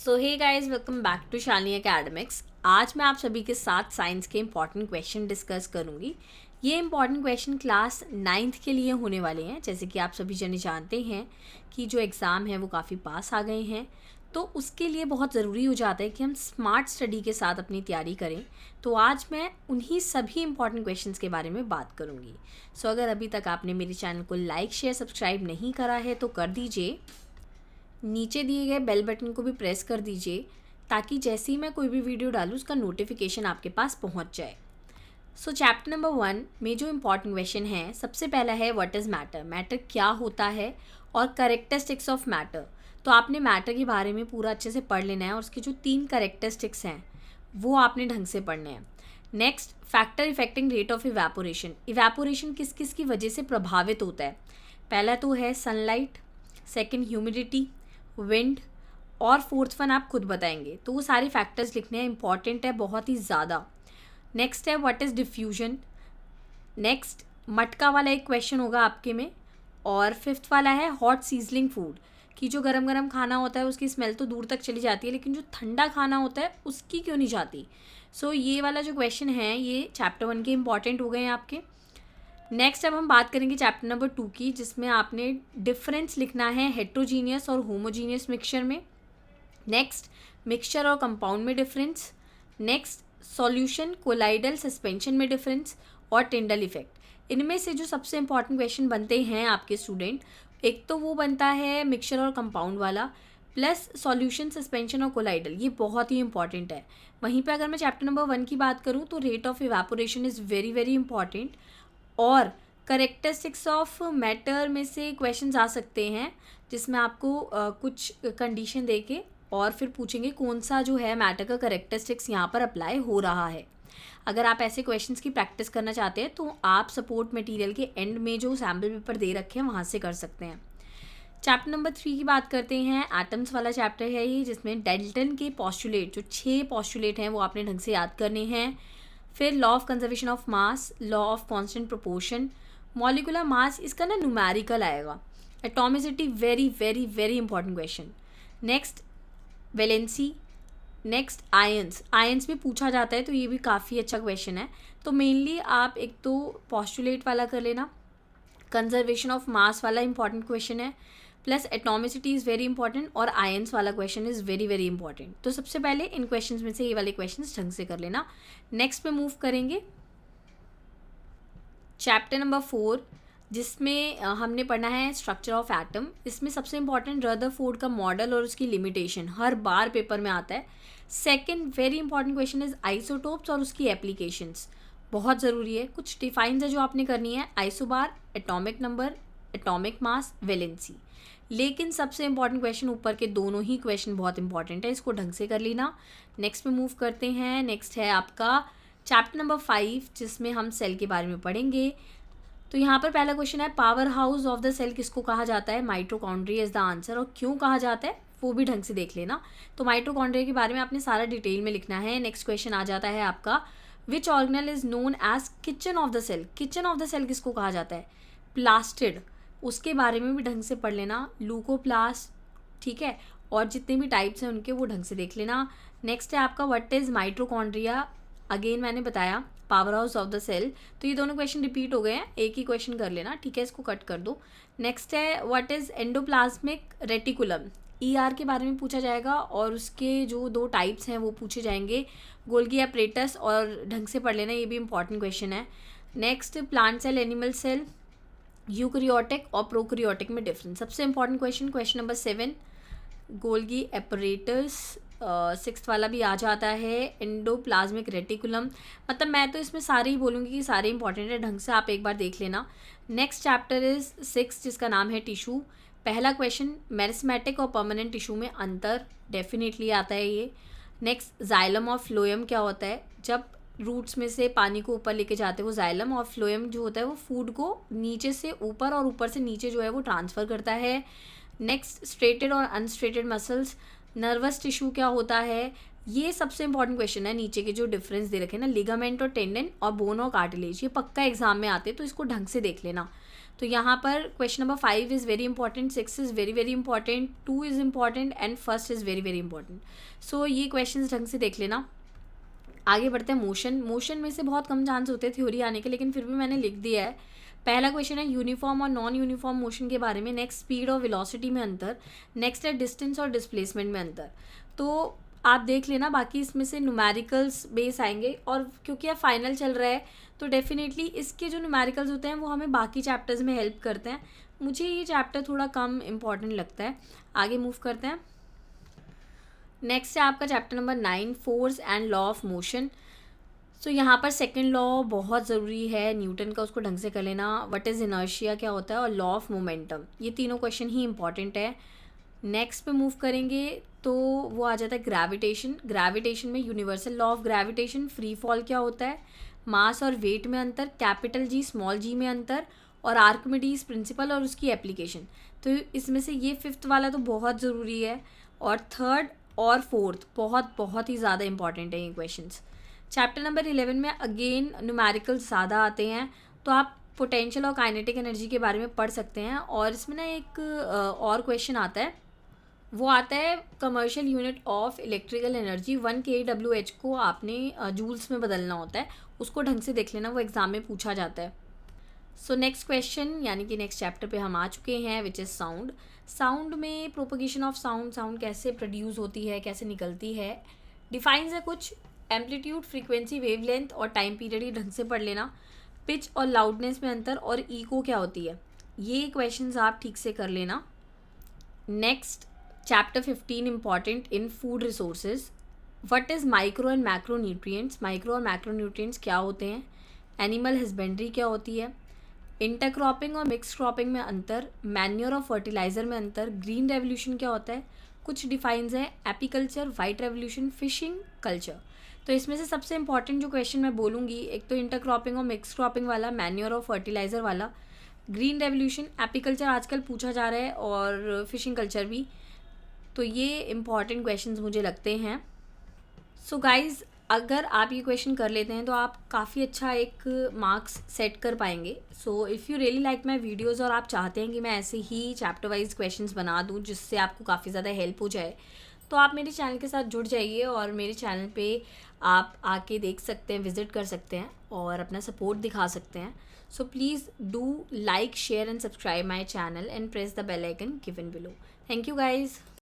So hey guys, welcome back to Shalini academics. आज मैं आप सभी के साथ साइंस के इंपॉर्टेंट क्वेश्चन डिस्कस करूंगी। ये इंपॉर्टेंट क्वेश्चन क्लास 9th के लिए होने वाले हैं। जैसे कि आप सभी जने जानते हैं कि जो एग्ज़ाम है वो काफ़ी पास आ गए हैं, तो उसके लिए बहुत ज़रूरी हो जाता है कि हम स्मार्ट स्टडी के साथ अपनी तैयारी करें। तो आज मैं उन्हीं सभी इंपॉर्टेंट क्वेश्चंस के बारे में बात करूंगी। सो अगर अभी तक आपने मेरे चैनल को लाइक शेयर सब्सक्राइब नहीं करा है तो कर दीजिए। नीचे दिए गए बेल बटन को भी प्रेस कर दीजिए ताकि जैसे ही मैं कोई भी वीडियो डालूँ उसका नोटिफिकेशन आपके पास पहुंच जाए। सो चैप्टर नंबर 1 में जो इम्पॉर्टेंट क्वेश्चन है, सबसे पहला है व्हाट इज़ मैटर। मैटर क्या होता है और कैरेक्टरिस्टिक्स ऑफ मैटर। तो आपने मैटर के बारे में पूरा अच्छे से पढ़ लेना है और उसके जो 3 कैरेक्टरिस्टिक्स हैं वो आपने ढंग से पढ़ने हैं। Next, factor affecting rate of evaporation. Evaporation किस किस की वजह से प्रभावित होता है। पहला तो है सनलाइट, सेकेंड ह्यूमिडिटी, विंड, और फोर्थ वन आप खुद बताएंगे। तो वो सारे फैक्टर्स लिखने हैं, इंपॉर्टेंट है बहुत ही ज़्यादा। नेक्स्ट है व्हाट इज़ डिफ्यूजन। नेक्स्ट मटका वाला एक क्वेश्चन होगा आपके में। और फिफ्थ वाला है हॉट सीजलिंग फूड, कि जो गरम गरम खाना होता है उसकी स्मेल तो दूर तक चली जाती है, लेकिन जो ठंडा खाना होता है उसकी क्यों नहीं जाती। सो ये वाला जो क्वेश्चन है ये चैप्टर 1 के इंपॉर्टेंट हो गए हैं आपके। नेक्स्ट अब हम बात करेंगे चैप्टर नंबर 2 की, जिसमें आपने डिफरेंस लिखना है हेट्रोजीनियस और होमोजीनियस मिक्सचर में। नेक्स्ट, मिक्सचर और कंपाउंड में difference. Next, solution colloidal suspension में डिफरेंस और टिंडल इफेक्ट। इनमें से जो सबसे इंपॉर्टेंट क्वेश्चन बनते हैं आपके स्टूडेंट, एक तो वो बनता है मिक्सचर और कंपाउंड वाला, प्लस सॉल्यूशन सस्पेंशन और कोलाइडल, ये बहुत ही इंपॉर्टेंट है। वहीं पे अगर मैं चैप्टर नंबर 1 की बात करूँ तो rate of evaporation is very very important. और करेक्टरिस्टिक्स ऑफ मैटर में से क्वेश्चंस आ सकते हैं जिसमें आपको कुछ कंडीशन देके और फिर पूछेंगे कौन सा जो है मैटर का करेक्टरिस्टिक्स यहाँ पर अप्लाई हो रहा है। अगर आप ऐसे क्वेश्चंस की प्रैक्टिस करना चाहते हैं तो आप सपोर्ट मटेरियल के एंड में जो सैम्पल पेपर दे रखे हैं वहाँ से कर सकते हैं। चैप्टर नंबर 3 की बात करते हैं। एटम्स वाला चैप्टर है ये, जिसमें डेल्टन के पॉस्टुलेट, जो 6 पॉस्टुलेट हैं वो आपने ढंग से याद करने हैं। फिर law of conservation of mass, law of constant proportion, molecular mass, इसका ना न्यूमेरिकल आएगा। Atomicity very very very important question. Next valency. Next ions, ions भी पूछा जाता है तो ये भी काफ़ी अच्छा क्वेश्चन है। तो मेनली आप एक तो पॉस्टुलेट वाला कर लेना, कंजर्वेशन ऑफ मास वाला इंपॉर्टेंट क्वेश्चन है, plus atomicity is very important और आयंस वाला question is very very important. तो सबसे पहले इन क्वेश्चंस में से ये वाले क्वेश्चंस ढंग से कर लेना। नेक्स्ट पे मूव करेंगे चैप्टर नंबर 4, जिसमें हमने पढ़ना है स्ट्रक्चर ऑफ एटम। इसमें सबसे इंपॉर्टेंट रदरफोर्ड का मॉडल और उसकी लिमिटेशन, हर बार पेपर में आता है। Second very important question is isotopes और उसकी एप्लीकेशंस, बहुत ज़रूरी है। कुछ डिफाइंस है जो आपने करनी है, isobar, atomic number, atomic mass, valency. लेकिन सबसे इंपॉर्टेंट क्वेश्चन ऊपर के दोनों ही क्वेश्चन बहुत इंपॉर्टेंट है, इसको ढंग से कर लेना। नेक्स्ट पे मूव करते हैं। नेक्स्ट है आपका चैप्टर नंबर 5, जिसमें हम सेल के बारे में पढ़ेंगे। तो यहाँ पर पहला क्वेश्चन है power house of the cell किसको कहा जाता है। माइटोकॉन्ड्रिया इज द आंसर, और क्यों कहा जाता है वो भी ढंग से देख लेना। तो माइटोकॉन्ड्रिया के बारे में आपने सारा डिटेल में लिखना है। नेक्स्ट क्वेश्चन आ जाता है आपका which organelle is known as kitchen of the cell. Kitchen of the cell किसको कहा जाता है। प्लास्टिड, उसके बारे में भी ढंग से पढ़ लेना। लूकोप्लास्ट, ठीक है, और जितने भी टाइप्स हैं उनके वो ढंग से देख लेना। नेक्स्ट है आपका व्हाट इज माइटोकॉन्ड्रिया। अगेन मैंने बताया power house of the cell, तो ये दोनों क्वेश्चन रिपीट हो गए हैं, एक ही क्वेश्चन कर लेना, ठीक है, इसको कट कर दो। नेक्स्ट है what is endoplasmic reticulum. ER के बारे में पूछा जाएगा और उसके जो 2 टाइप्स हैं वो पूछे जाएंगे, गोल्गी एपरेटस, और ढंग से पढ़ लेना, ये भी इंपॉर्टेंट क्वेश्चन है। Next plant cell, animal cell, eukaryotic और प्रोकैरियोटिक में डिफरेंस। सबसे important question, question number 7, Golgi apparatus. 6th वाला भी आ जाता है, एंडोप्लाज्मिक रेटिकुलम। मतलब मैं तो इसमें सारे ही बोलूँगी कि सारे इंपॉर्टेंट है, ढंग से आप एक बार देख लेना। नेक्स्ट चैप्टर इज 6, जिसका नाम है टिश्यू। पहला क्वेश्चन मेरिस्मेटिक और परमानेंट टिश्यू में अंतर, डेफिनेटली आता है ये। नेक्स्ट जाइलम और फ्लोएम क्या होता है। जब रूट्स में से पानी को ऊपर लेके जाते हैं वो जाइलम, और फ्लोएम जो होता है वो फूड को नीचे से ऊपर और ऊपर से नीचे जो है वो ट्रांसफ़र करता है। नेक्स्ट स्ट्रेटेड और अनस्ट्रेटेड मसल्स। नर्वस टिश्यू क्या होता है, ये सबसे इंपॉर्टेंट क्वेश्चन है। नीचे के जो डिफरेंस दे रखे हैं ना, लिगामेंट और टेंडन और बोन और कार्टिलेज, ये पक्का एग्जाम में आते हैं तो इसको ढंग से देख लेना। तो यहाँ पर question number 5 is very important, 6 is very very important, 2 is important and first is very very important. So ये क्वेश्चन ढंग से देख लेना. आगे बढ़ते हैं. मोशन में से बहुत कम चांस होते हैं थ्योरी आने के, लेकिन फिर भी मैंने लिख दिया है. पहला क्वेश्चन है यूनिफॉर्म और नॉन यूनिफॉर्म मोशन के बारे में. नेक्स्ट स्पीड और वेलोसिटी में अंतर. नेक्स्ट है डिस्टेंस और डिस्प्लेसमेंट में अंतर. तो आप देख लेना, बाकी इसमें से न्यूमेरिकल्स बेस आएंगे, और क्योंकि अब फाइनल चल रहा है तो डेफिनेटली इसके जो न्यूमेरिकल्स होते हैं वो हमें बाकी चैप्टर्स में हेल्प करते हैं. मुझे ये चैप्टर थोड़ा कम इम्पॉर्टेंट लगता है. आगे मूव करते हैं. नेक्स्ट है आपका chapter number 9, force and law of motion. So यहाँ पर सेकंड लॉ बहुत ज़रूरी है न्यूटन का, उसको ढंग से कर लेना. व्हाट इज़ इनर्शिया क्या होता है, और लॉ ऑफ मोमेंटम, ये तीनों क्वेश्चन ही इंपॉर्टेंट है. नेक्स्ट पे मूव करेंगे तो वो आ जाता है ग्रेविटेशन. ग्रेविटेशन में universal law of gravitation, free fall क्या होता है, मास और वेट में अंतर, कैपिटल जी स्मॉल जी में अंतर, और आर्किमिडीज प्रिंसिपल और उसकी एप्लीकेशन. तो इसमें से ये 5th वाला तो बहुत ज़रूरी है, और 3rd और 4th बहुत बहुत ही ज़्यादा इंपॉर्टेंट है ये क्वेश्चंस. चैप्टर नंबर 11 में अगेन न्यूमेरिकल्स ज़्यादा आते हैं, तो आप पोटेंशियल और काइनेटिक एनर्जी के बारे में पढ़ सकते हैं. और इसमें ना एक और क्वेश्चन आता है, वो आता है commercial unit of electrical energy. 1 kWh को आपने जूल्स में बदलना होता है, उसको ढंग से देख लेना, वो एग्ज़ाम में पूछा जाता है. सो नेक्स्ट क्वेश्चन यानी कि नेक्स्ट चैप्टर पे हम आ चुके हैं, विच इज़ साउंड. साउंड में प्रोपोगेशन ऑफ साउंड, साउंड कैसे प्रोड्यूस होती है, कैसे निकलती है, डिफाइंस है कुछ. एम्पलीट्यूड, फ्रीक्वेंसी, वेवलेंथ और टाइम पीरियड ही ढंग से पढ़ लेना. पिच और लाउडनेस में अंतर, और इको क्या होती है, ये क्वेश्चंस आप ठीक से कर लेना. Next chapter 15 important in food resources. What is micro and macro nutrients, micro और मैक्रो न्यूट्रिएंट्स क्या होते हैं. एनिमल हस्बेंड्री क्या होती है. इंटरक्रॉपिंग और मिक्स क्रॉपिंग में अंतर. मैन्योर और फर्टिलाइज़र में अंतर. ग्रीन रेवोल्यूशन क्या होता है, कुछ डिफाइंस है. Apiculture, white revolution, fishing, culture. तो इसमें से सबसे इंपॉर्टेंट जो क्वेश्चन मैं बोलूँगी, एक तो इंटरक्रॉपिंग और मिक्स क्रॉपिंग वाला, मैन्योर और फर्टिलाइज़र वाला, ग्रीन रेवोल्यूशन, एपीकल्चर आजकल पूछा जा रहा है, और फिशिंग कल्चर भी. तो ये इंपॉर्टेंट क्वेश्चंस मुझे लगते हैं. सो गाइज़, अगर आप ये क्वेश्चन कर लेते हैं तो आप काफ़ी अच्छा एक मार्क्स सेट कर पाएंगे. So if you really like my videos और आप चाहते हैं कि मैं ऐसे ही चैप्टर वाइज क्वेश्चंस बना दूँ जिससे आपको काफ़ी ज़्यादा हेल्प हो जाए, तो आप मेरे चैनल के साथ जुड़ जाइए, और मेरे चैनल पे आप आके देख सकते हैं, विज़िट कर सकते हैं, और अपना सपोर्ट दिखा सकते हैं. So please do like, share and subscribe my channel and press the bell icon given below. Thank you guys.